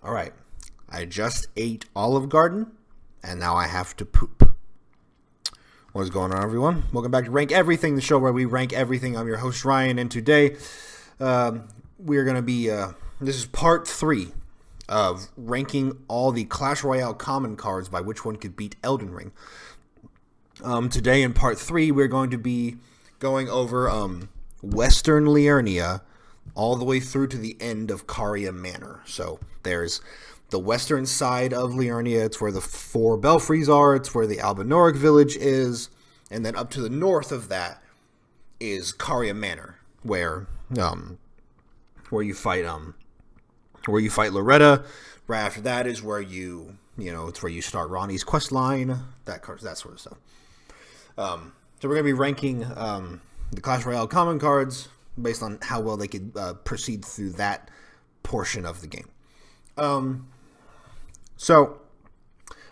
All right. I just ate Olive Garden, and now I have to poop. What is going on, everyone? Welcome back to Rank Everything, the show where we rank everything. I'm your host, Ryan, and today we're going to be, this is part 3 of ranking all the Clash Royale common cards by which one could beat Elden Ring. Today in part 3, we're going to be going over Western Liurnia all the way through to the end of Caria Manor. So there's the western side of Liurnia. It's where the 4 belfries are. It's where the Albinoric village is. And then up to the north of that is Caria Manor, where you fight Loretta. Right after that is where it's where you start Ronnie's quest line, that sort of stuff. So we're going to be ranking the Clash Royale common cards based on how well they could proceed through that portion of the game. So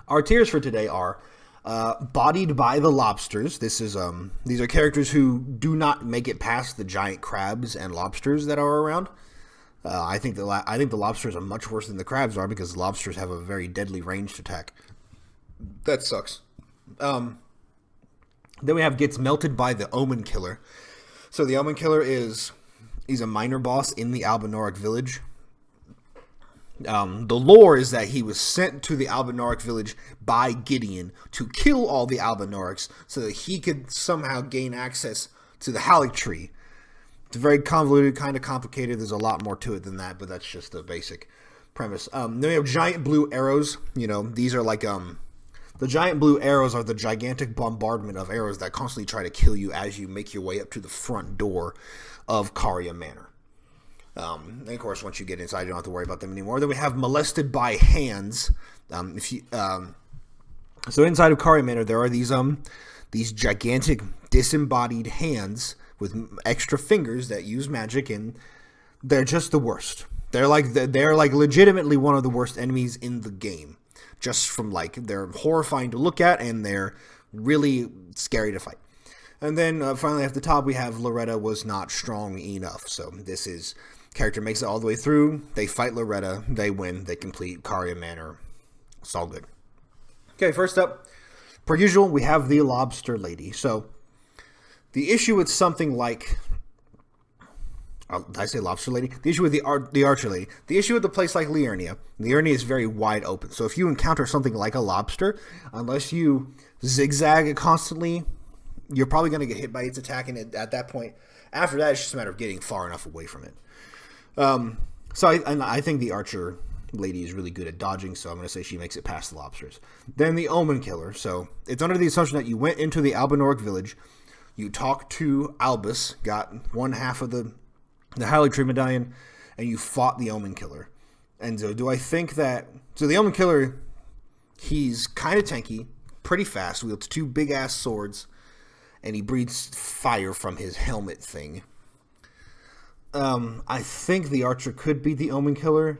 our tiers for today are Bodied by the Lobsters. These are characters who do not make it past the giant crabs and lobsters that are around. I think the lobsters are much worse than the crabs are because lobsters have a very deadly ranged attack. That sucks. Then we have Gets Melted by the Omen Killer. So the Omen Killer he's a minor boss in the Albinoric village. The lore is that he was sent to the Albinoric village by Gideon to kill all the Albinorics so that he could somehow gain access to the Halic tree. It's very convoluted, kind of complicated. There's a lot more to it than that, but that's just the basic premise. Then we have giant blue arrows. These are like the giant blue arrows are the gigantic bombardment of arrows that constantly try to kill you as you make your way up to the front door of Caria Manor. And of course, once you get inside, you don't have to worry about them anymore. Then we have Molested by Hands. So inside of Caria Manor, there are these gigantic disembodied hands with extra fingers that use magic, and they're just the worst. They're like legitimately one of the worst enemies in the game. Just from they're horrifying to look at, and they're really scary to fight. And then finally at the top we have Loretta was not strong enough. So this is character makes it all the way through. They fight Loretta. They win. They complete Caria Manor. It's all good. Okay, first up, per usual, we have the Lobster Lady. So the issue with something like... did I say Lobster Lady? The issue with the Archer Lady. The issue with the place like Liurnia. Liurnia is very wide open. So if you encounter something like a lobster, unless you zigzag it constantly, you're probably going to get hit by its attack. And at that point, after that, it's just a matter of getting far enough away from it. So I think the Archer Lady is really good at dodging, so I'm going to say she makes it past the lobsters. Then the Omen Killer. So it's under the assumption that you went into the Albinoric village, you talked to Albus, got one half of the Halic Tree Medallion, and you fought the Omen Killer. And so do I think that... So the Omen Killer, he's kind of tanky, pretty fast, wields 2 big-ass swords, and he breathes fire from his helmet thing. I think the Archer could beat the Omen Killer,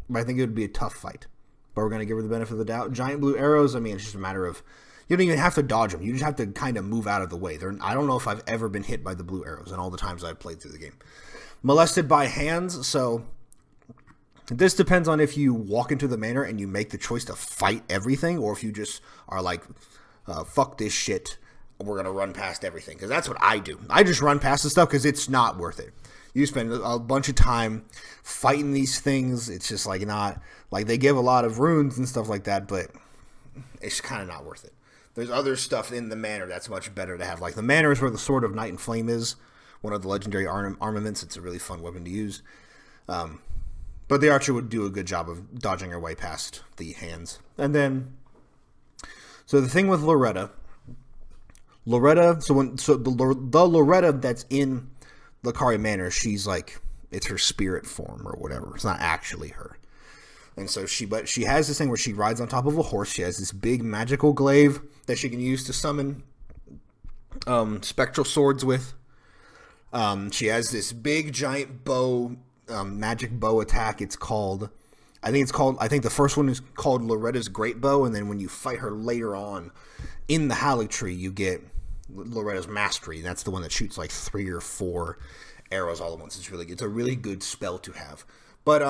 but I think it would be a tough fight. But we're going to give her the benefit of the doubt. Giant blue arrows, it's just a matter of... You don't even have to dodge them. You just have to kind of move out of the way. I don't know if I've ever been hit by the blue arrows in all the times I've played through the game. Molested by Hands, so this depends on if you walk into the manor and you make the choice to fight everything, or if you just are like, fuck this shit, we're going to run past everything. Because that's what I do. I just run past the stuff because it's not worth it. You spend a bunch of time fighting these things. It's just not, they give a lot of runes and stuff like that, but it's kind of not worth it. There's other stuff in the manor that's much better to have. The manor is where the Sword of Night and Flame is. One of the legendary armaments. It's a really fun weapon to use. But the Archer would do a good job of dodging her way past the hands. And then, so the thing with Loretta, the Loretta that's in the Caria Manor, she's it's her spirit form or whatever. It's not actually her. And so she has this thing where she rides on top of a horse. She has this big magical glaive that she can use to summon spectral swords with. She has this big giant bow, magic bow attack. I think the first one is called Loretta's Great Bow, and then when you fight her later on in the Halic Tree, you get Loretta's Mastery. That's the one that shoots 3 or 4 arrows all at once. It's a really good spell to have. But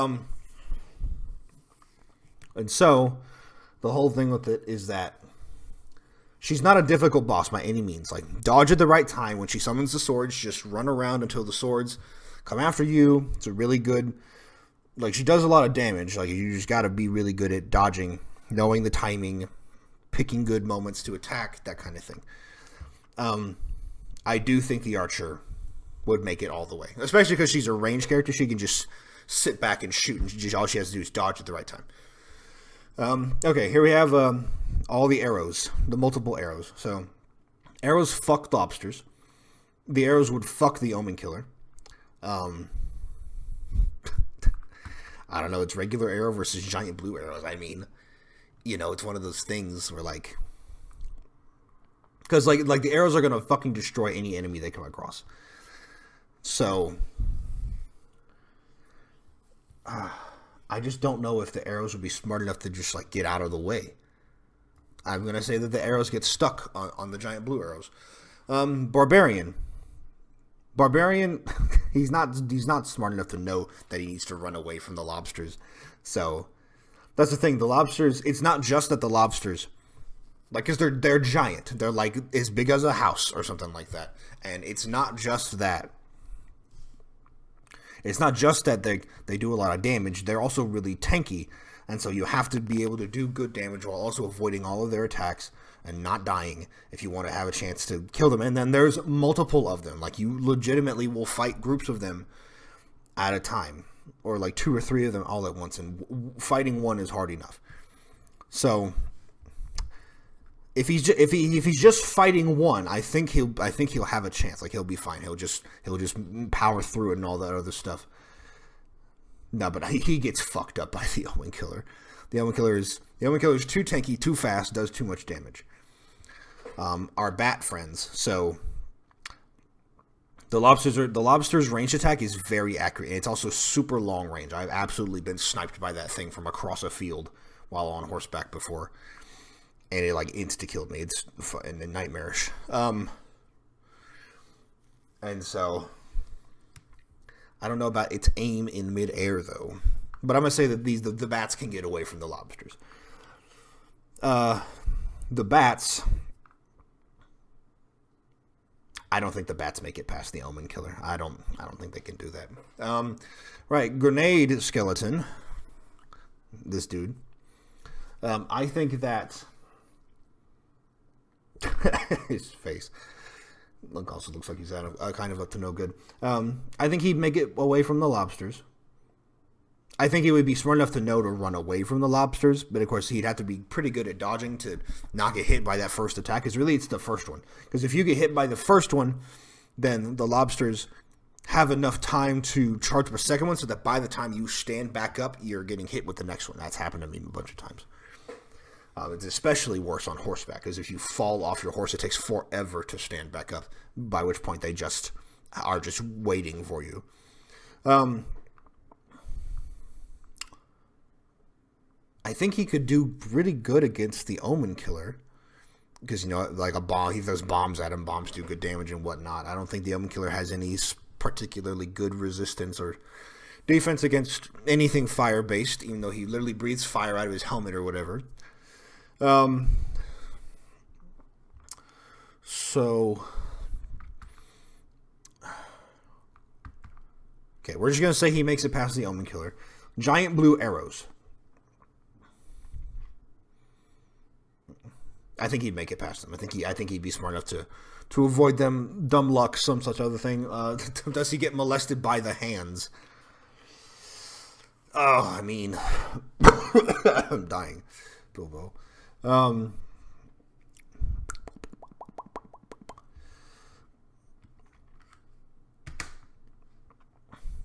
And so, the whole thing with it is that she's not a difficult boss by any means. Like, dodge at the right time. When she summons the swords, just run around until the swords come after you. It's a really good... Like, she does a lot of damage. Like, you just gotta be really good at dodging, knowing the timing, picking good moments to attack, that kind of thing. I do think the archer would make it all the way. Especially because she's a ranged character. She can just sit back and shoot, and all she has to do is dodge at the right time. Okay, here we have all the arrows. The multiple arrows. So, arrows fuck lobsters. The arrows would fuck the Omen Killer. I don't know, it's regular arrow versus giant blue arrows. I mean, you know, it's one of those things where, like... Because, like the arrows are going to fucking destroy any enemy they come across. So... I just don't know if the arrows would be smart enough to just, like, get out of the way. I'm going to say that the arrows get stuck on the giant blue arrows. Barbarian. Barbarian, he's not smart enough to know that he needs to run away from the lobsters. So, that's the thing. The lobsters, it's not just that the lobsters, like, because they're giant. They're, like, as big as a house or something like that. And it's not just that. It's not just that they do a lot of damage. They're also really tanky. And so you have to be able to do good damage while also avoiding all of their attacks and not dying if you want to have a chance to kill them. And then there's multiple of them. Like, you legitimately will fight groups of them at a time. Or like 2 or 3 of them all at once. And fighting one is hard enough. So, if he's just fighting one, I think he'll have a chance. Like, he'll be fine. He'll just power through it and all that other stuff. No, but he gets fucked up by the Omen Killer. The Omen Killer is too tanky, too fast, does too much damage. Our bat friends. So the lobster's range attack is very accurate. And it's also super long range. I've absolutely been sniped by that thing from across a field while on horseback before, and it like insta killed me. It's nightmarish. And so I don't know about its aim in midair though, but I'm gonna say that the bats can get away from the lobsters. The bats, I don't think the bats make it past the Omen Killer. I don't think they can do that. Right, Grenade Skeleton. This dude. I think that his face also looks like he's kind of up to no good. I think he'd make it away from the lobsters. I think he would be smart enough to know to run away from the lobsters, but of course he'd have to be pretty good at dodging to not get hit by that first attack, because really it's the first one. Because if you get hit by the first one, then the lobsters have enough time to charge up a second one, so that by the time you stand back up, you're getting hit with the next one. That's happened to me a bunch of times. It's especially worse on horseback, because if you fall off your horse, it takes forever to stand back up, by which point they just are just waiting for you. I think he could do pretty good against the Omen Killer, because, you know, like a bomb, he throws bombs at him, bombs do good damage and whatnot. I don't think the Omen Killer has any particularly good resistance or defense against anything fire-based, even though he literally breathes fire out of his helmet or whatever. So, okay, we're just going to say he makes it past the Omen Killer. Giant blue arrows. I think he'd make it past them. I think he'd be smart enough to avoid them. Dumb luck, some such other thing. Does he get molested by the hands? Oh, I mean, I'm dying, Bilbo.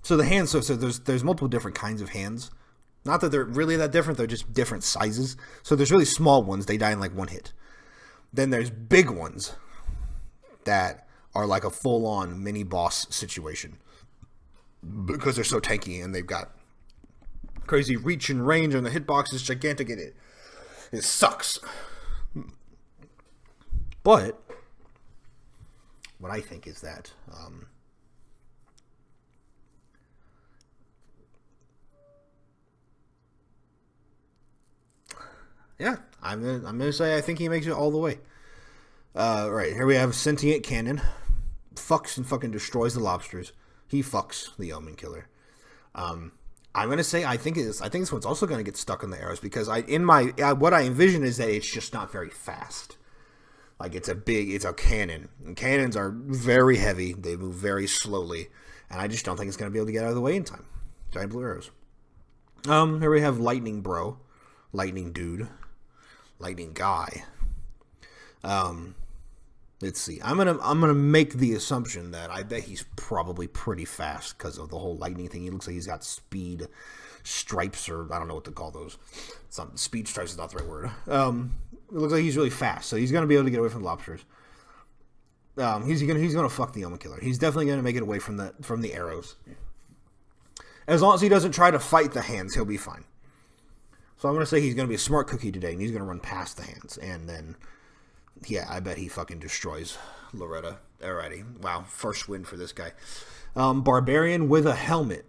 So the hands. So there's multiple different kinds of hands. Not that they're really that different. They're just different sizes. So there's really small ones. They die in like one hit. Then there's big ones that are like a full-on mini-boss situation, because they're so tanky and they've got crazy reach and range, and the hitbox is gigantic. It sucks. But what I think is that Yeah, I'm gonna say I think he makes it all the way. Right, here we have Sentient Cannon. Fucks and fucking destroys the lobsters. He fucks the Omen Killer. I'm gonna say I think this one's also gonna get stuck in the arrows because what I envision is that it's just not very fast. Like it's a cannon. And cannons are very heavy. They move very slowly, and I just don't think it's gonna be able to get out of the way in time. Giant blue arrows. Here we have Lightning Bro, Lightning Dude, Lightning Guy. Let's see. I'm gonna make the assumption that I bet he's probably pretty fast because of the whole lightning thing. He looks like he's got speed stripes, or I don't know what to call those. Speed stripes is not the right word. It looks like he's really fast, so he's gonna be able to get away from the lobsters. He's gonna fuck the Omen Killer. He's definitely gonna make it away from the arrows. As long as he doesn't try to fight the hands, he'll be fine. So I'm gonna say he's gonna be a smart cookie today, and he's gonna run past the hands, and then. Yeah, I bet he fucking destroys Loretta. Alrighty. Wow, first win for this guy. Barbarian with a helmet.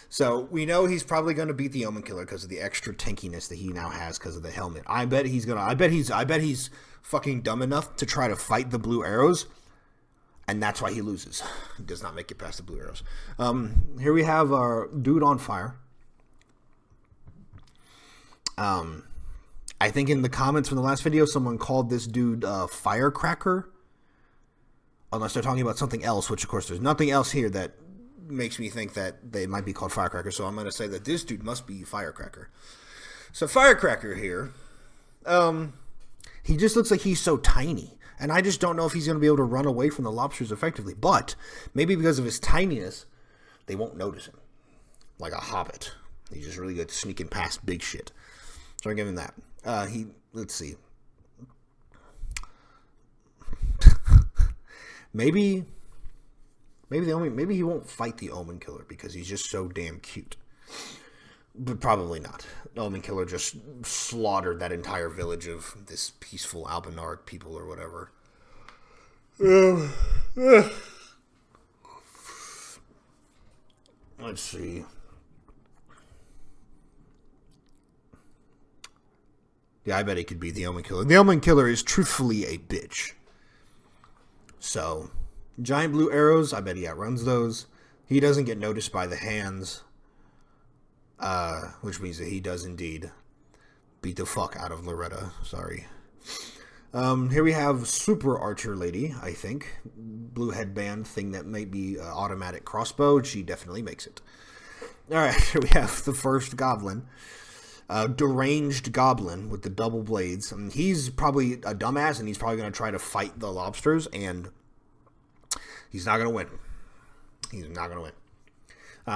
So we know he's probably going to beat the Omen Killer because of the extra tankiness that he now has because of the helmet. I bet he's fucking dumb enough to try to fight the blue arrows, and that's why he loses. He does not make it past the blue arrows. Here we have our dude on fire. I think in the comments from the last video, someone called this dude Firecracker. Unless they're talking about something else, which of course there's nothing else here that makes me think that they might be called Firecracker. So I'm going to say that this dude must be Firecracker. So Firecracker here, he just looks like he's so tiny. And I just don't know if he's going to be able to run away from the lobsters effectively. But maybe because of his tininess, they won't notice him. Like a hobbit. He's just really good at sneaking past big shit. So I give him that. Let's see. maybe he won't fight the Omen Killer because he's just so damn cute. But probably not. The Omen Killer just slaughtered that entire village of this peaceful Albinaric people or whatever. Let's see. Yeah, I bet he could be the Omen Killer. The Omen Killer is truthfully a bitch. So, giant blue arrows, I bet he outruns those. He doesn't get noticed by the hands. Which means that he does indeed beat the fuck out of Loretta. Sorry. Here we have Super Archer Lady, I think. Blue headband thing that might be automatic crossbow. She definitely makes it. Alright, here we have the first goblin. Deranged goblin with the double blades. I mean, he's probably a dumbass, and he's probably going to try to fight the lobsters, and he's not going to win. He's not going to win.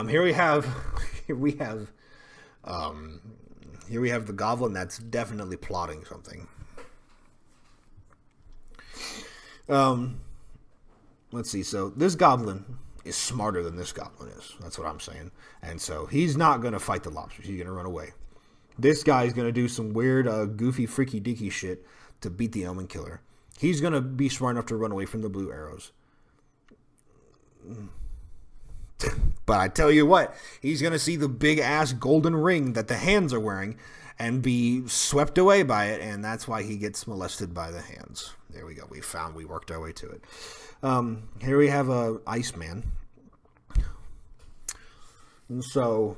Here we have the goblin that's definitely plotting something. Let's see. So this goblin is smarter than this goblin is. That's what I'm saying. And so he's not going to fight the lobsters. He's going to run away. This guy's going to do some weird, goofy, freaky deaky shit to beat the Omen Killer. He's going to be smart enough to run away from the blue arrows. But I tell you what, he's going to see the big-ass golden ring that the hands are wearing and be swept away by it, and that's why he gets molested by the hands. There we go. We worked our way to it. Here we have a Iceman. And so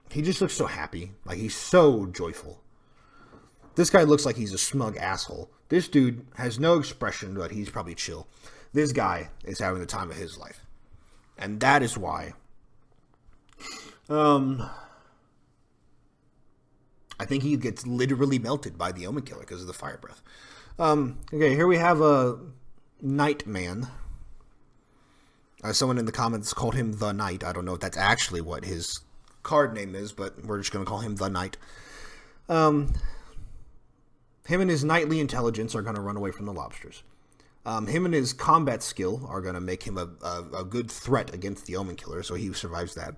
he just looks so happy. Like, he's so joyful. This guy looks like he's a smug asshole. This dude has no expression, but he's probably chill. This guy is having the time of his life. And that is why I think he gets literally melted by the Omen Killer because of the fire breath. Okay, here we have a Nightman. Someone in the comments called him the Knight. I don't know if that's actually what his card name is, but we're just going to call him the Knight. Him and his knightly intelligence are going to run away from the lobsters. Him and his combat skill are going to make him a good threat against the Omen Killer, so he survives that.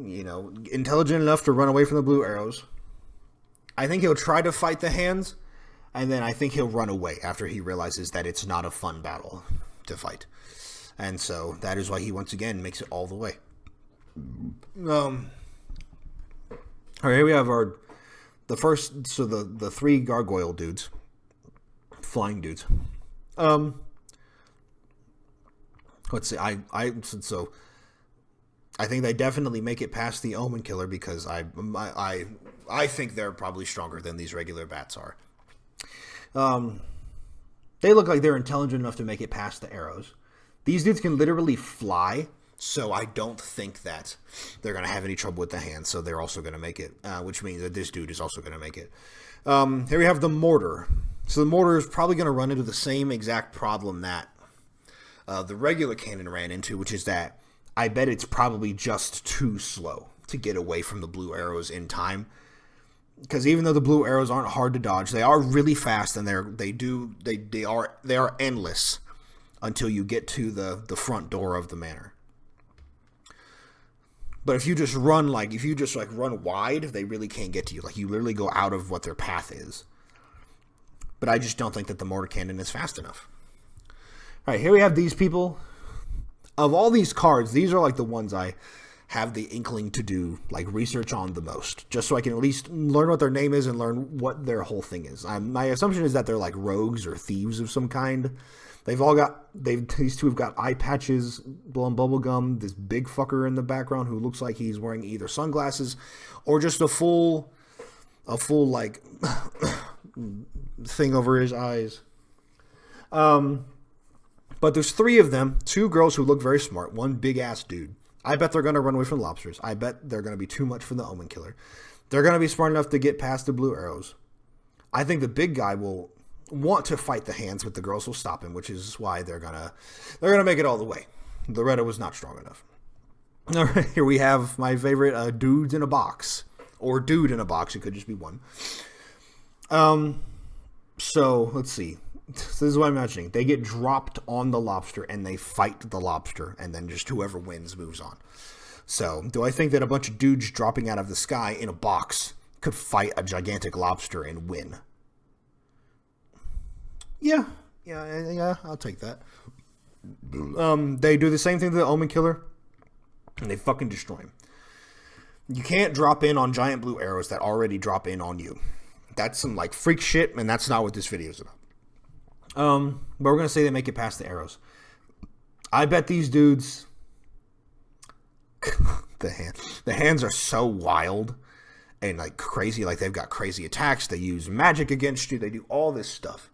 You know, intelligent enough to run away from the blue arrows. I think he'll try to fight the hands, and then I think he'll run away after he realizes that it's not a fun battle to fight. And so that is why he once again makes it all the way. All right, here we have the three gargoyle dudes, flying dudes. Let's see. I think they definitely make it past the Omen Killer because I think they're probably stronger than these regular bats are. They look like they're intelligent enough to make it past the arrows. These dudes can literally fly, so I don't think that they're going to have any trouble with the hands, so they're also going to make it, which means that this dude is also going to make it. Here we have the Mortar. So the Mortar is probably going to run into the same exact problem that the regular cannon ran into, which is that I bet it's probably just too slow to get away from the blue arrows in time. Because even though the blue arrows aren't hard to dodge, they are really fast, and they are endless until you get to the front door of the manor. But if you just run run wide, they really can't get to you. Like, you literally go out of what their path is. But I just don't think that the mortar cannon is fast enough. All right, here we have these people. Of all these cards, these are like the ones I have the inkling to do like research on the most, just so I can at least learn what their name is and learn what their whole thing is. My assumption is that they're like rogues or thieves of some kind. These two have got eye patches, blowing bubble gum. This big fucker in the background who looks like he's wearing either sunglasses or just a full like thing over his eyes. But there's three of them, two girls who look very smart, one big ass dude. I bet they're going to run away from lobsters. I bet they're going to be too much for the Omen Killer. They're going to be smart enough to get past the blue arrows. I think the big guy will want to fight the hands, but the girls will stop him, which is why they're gonna make it all the way. Loretta was not strong enough. All right, here we have my favorite dudes in a box, or dude in a box. It could just be one. So let's see. This is what I'm imagining. They get dropped on the lobster and they fight the lobster, and then just whoever wins moves on. So, do I think that a bunch of dudes dropping out of the sky in a box could fight a gigantic lobster and win? Yeah, I'll take that. They do the same thing to the Omen Killer, and they fucking destroy him. You can't drop in on giant blue arrows that already drop in on you. That's some like freak shit, and that's not what this video is about. But we're gonna say they make it past the arrows. I bet these dudes, the hands are so wild and like crazy. Like, they've got crazy attacks. They use magic against you. They do all this stuff.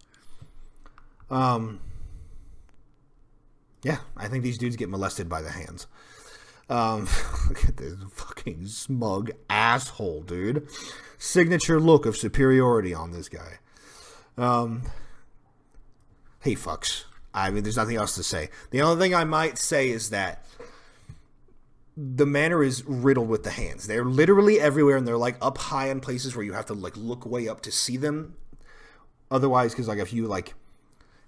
Yeah, I think these dudes get molested by the hands. Look at this fucking smug asshole, dude. Signature look of superiority on this guy. He fucks. I mean, there's nothing else to say. The only thing I might say is that the manor is riddled with the hands. They're literally everywhere, and they're like up high in places where you have to like look way up to see them. Otherwise, because like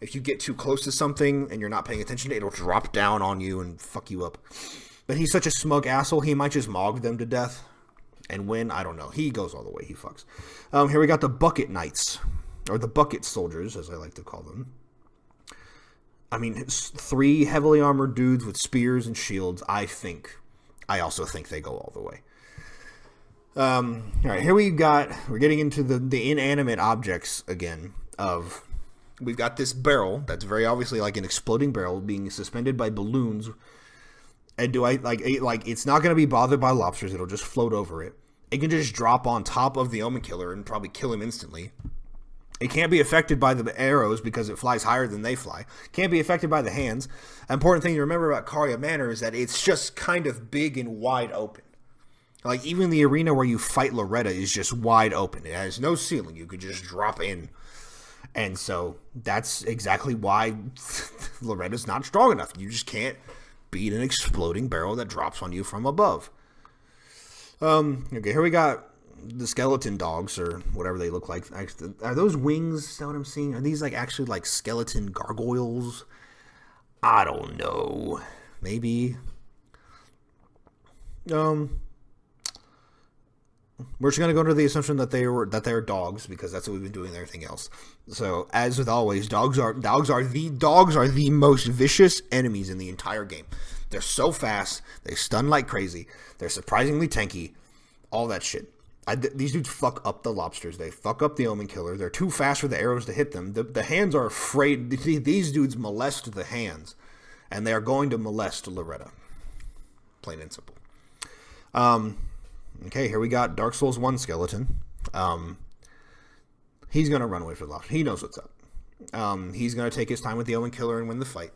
if you get too close to something and you're not paying attention, it'll drop down on you and fuck you up. But he's such a smug asshole, he might just mog them to death and win. I don't know. He goes all the way. He fucks. Here we got the Bucket Knights, or the Bucket Soldiers, as I like to call them. I mean, three heavily armored dudes with spears and shields. I also think they go all the way. All right, here we're getting into the inanimate objects again. We've got this barrel that's very obviously like an exploding barrel being suspended by balloons. And it's not going to be bothered by lobsters. It'll just float over it. It can just drop on top of the Omen Killer and probably kill him instantly. It can't be affected by the arrows because it flies higher than they fly. Can't be affected by the hands. Important thing to remember about Karya Manor is that it's just kind of big and wide open. Like, even the arena where you fight Loretta is just wide open. It has no ceiling. You could just drop in. And so that's exactly why Loretta's not strong enough. You just can't beat an exploding barrel that drops on you from above. Okay, here we got the skeleton dogs, or whatever they look like. Are those wings? Is that what I'm seeing? Are these like actually like skeleton gargoyles? I don't know. Maybe. We're just gonna go into the assumption that they're dogs, because that's what we've been doing with everything else. So, as with always, dogs are the most vicious enemies in the entire game. They're so fast, they stun like crazy, they're surprisingly tanky, all that shit. These dudes fuck up the lobsters. They fuck up the Omen Killer. They're too fast for the arrows to hit them. The hands are afraid. These dudes molest the hands. And they are going to molest Loretta. Plain and simple. Okay, here we got Dark Souls 1 skeleton. He's going to run away from the lobster. He knows what's up. He's going to take his time with the Omen Killer and win the fight.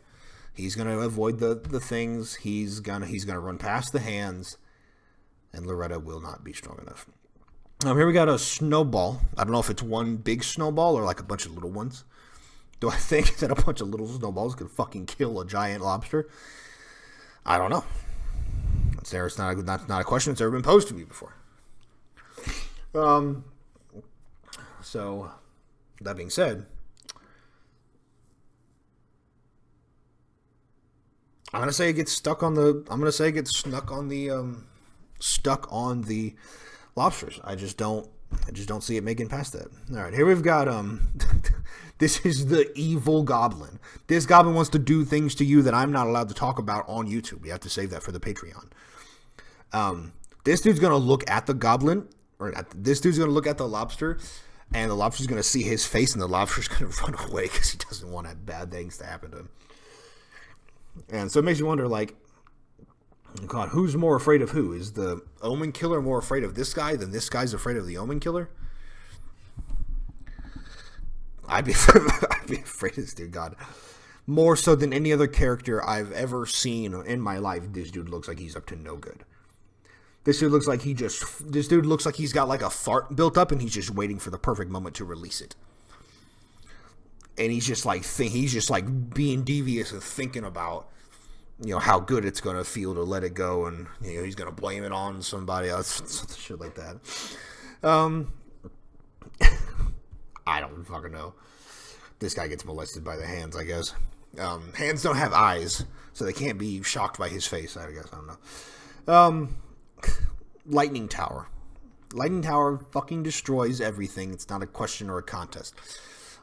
He's going to avoid the things. He's gonna run past the hands. And Loretta will not be strong enough. Here we got a snowball. I don't know if it's one big snowball or like a bunch of little ones. Do I think that a bunch of little snowballs could fucking kill a giant lobster? I don't know. It's not a question that's ever been posed to me before. So, that being said, I'm gonna say it gets stuck on the. I'm gonna say it gets stuck on the lobsters. I just don't see it making past that. All right, here we've got this is the evil goblin. This goblin wants to do things to you that I'm not allowed to talk about on YouTube. We have to save that for the Patreon. This dude's gonna look at the goblin, this dude's gonna look at the lobster, and the lobster's gonna see his face, and the lobster's gonna run away because he doesn't want bad things to happen to him. And so it makes you wonder, like, God, who's more afraid of who? Is the Omen Killer more afraid of this guy than this guy's afraid of the Omen Killer? I'd be afraid of this dude, God. More so than any other character I've ever seen in my life, this dude looks like he's up to no good. This dude looks like he's got like a fart built up and he's just waiting for the perfect moment to release it. And he's just like being devious and thinking about, you know, how good it's going to feel to let it go, and, you know, he's going to blame it on somebody else, shit like that. I don't fucking know. This guy gets molested by the hands, I guess. Hands don't have eyes, so they can't be shocked by his face, I guess. I don't know. Lightning Tower. Lightning Tower fucking destroys everything. It's not a question or a contest.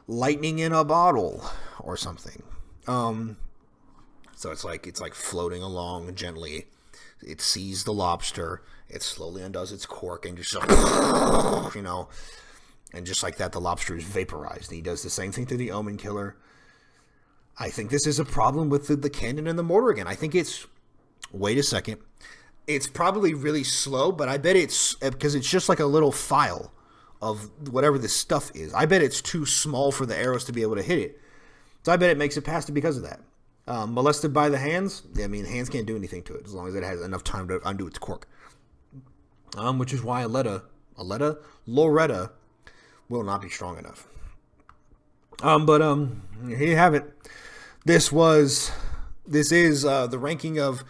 Lightning in a bottle or something. So it's like floating along gently. It sees the lobster. It slowly undoes its cork and just, you know, and just like that, the lobster is vaporized. He does the same thing to the Omen Killer. I think this is a problem with the cannon and the mortar again. I think it's, wait a second, it's probably really slow, but I bet it's, because it's just like a little file of whatever this stuff is. I bet it's too small for the arrows to be able to hit it. So I bet it makes it past it because of that. Molested by the hands, I mean, hands can't do anything to it as long as it has enough time to undo its cork. Which is why Loretta will not be strong enough. Here you have it. This is the ranking of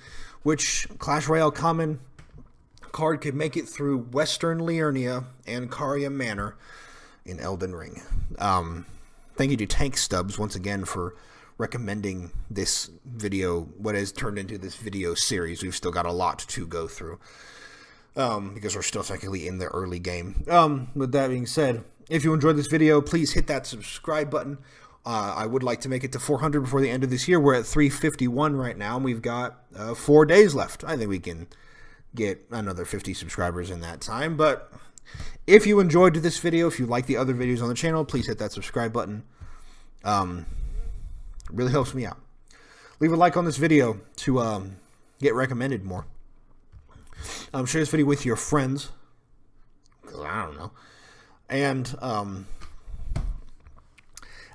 which Clash Royale common card could make it through Western Liurnia and Caria Manor in Elden Ring. Thank you to Tank Stubbs once again for recommending this video, what has turned into this video series. We've still got a lot to go through because we're still technically in the early game. With that being said, if you enjoyed this video, please hit that subscribe button. I would like to make it to 400 before the end of this year. We're at 351 right now, and we've got 4 days left. I think we can get another 50 subscribers in that time. But if you enjoyed this video, if you like the other videos on the channel, please hit that subscribe button. It really helps me out. Leave a like on this video to get recommended more. Share this video with your friends, because I don't know. And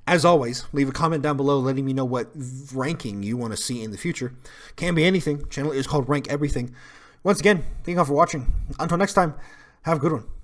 as always, leave a comment down below letting me know what ranking you want to see in the future. Can be anything. Channel is called Rank Everything. Once again, thank you all for watching. Until next time, have a good one.